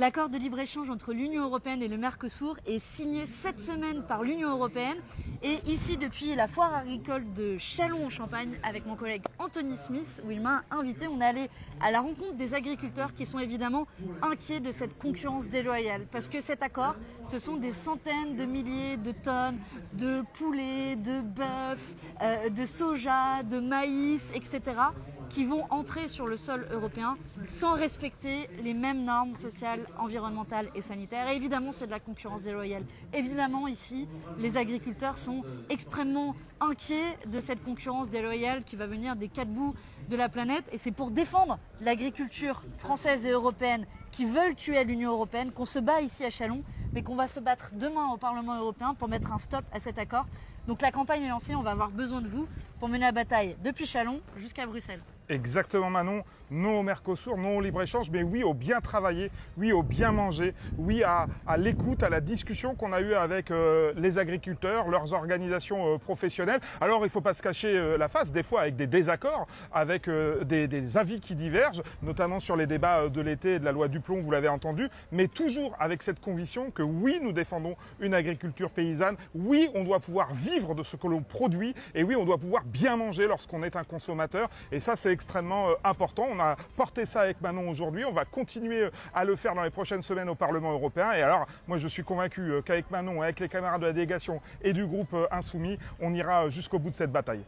L'accord de libre-échange entre l'Union européenne et le Mercosur est signé cette semaine par l'Union européenne. Et ici, depuis la foire agricole de Châlons en Champagne, avec mon collègue Anthony Smith, où il m'a invité, on est allé à la rencontre des agriculteurs qui sont évidemment inquiets de cette concurrence déloyale. Parce que cet accord, ce sont des centaines de milliers de tonnes de poulets, de bœuf, de soja, de maïs, etc. qui vont entrer sur le sol européen sans respecter les mêmes normes sociales, environnementales et sanitaires. Et évidemment, c'est de la concurrence déloyale. Évidemment, ici, les agriculteurs sont extrêmement inquiets de cette concurrence déloyale qui va venir des quatre bouts de la planète. Et c'est pour défendre l'agriculture française et européenne qui veulent tuer l'Union européenne qu'on se bat ici à Châlons, mais qu'on va se battre demain au Parlement européen pour mettre un stop à cet accord. Donc la campagne est lancée, on va avoir besoin de vous pour mener la bataille depuis Châlons jusqu'à Bruxelles. Exactement Manon, non au Mercosur, non au libre-échange, mais oui au bien travailler, oui au bien manger, oui à l'écoute, à la discussion qu'on a eue avec les agriculteurs, leurs organisations professionnelles. Alors il ne faut pas se cacher la face, des fois avec des désaccords, avec des avis qui divergent, notamment sur les débats de l'été et de la loi Duplon, vous l'avez entendu, mais toujours avec cette conviction que oui, nous défendons une agriculture paysanne, oui, on doit pouvoir vivre de ce que l'on produit, et oui, on doit pouvoir bien manger lorsqu'on est un consommateur, et ça c'est extrêmement important. On a porté ça avec Manon aujourd'hui, on va continuer à le faire dans les prochaines semaines au Parlement européen. Et alors, moi je suis convaincu qu'avec Manon, avec les camarades de la délégation et du groupe Insoumis, on ira jusqu'au bout de cette bataille.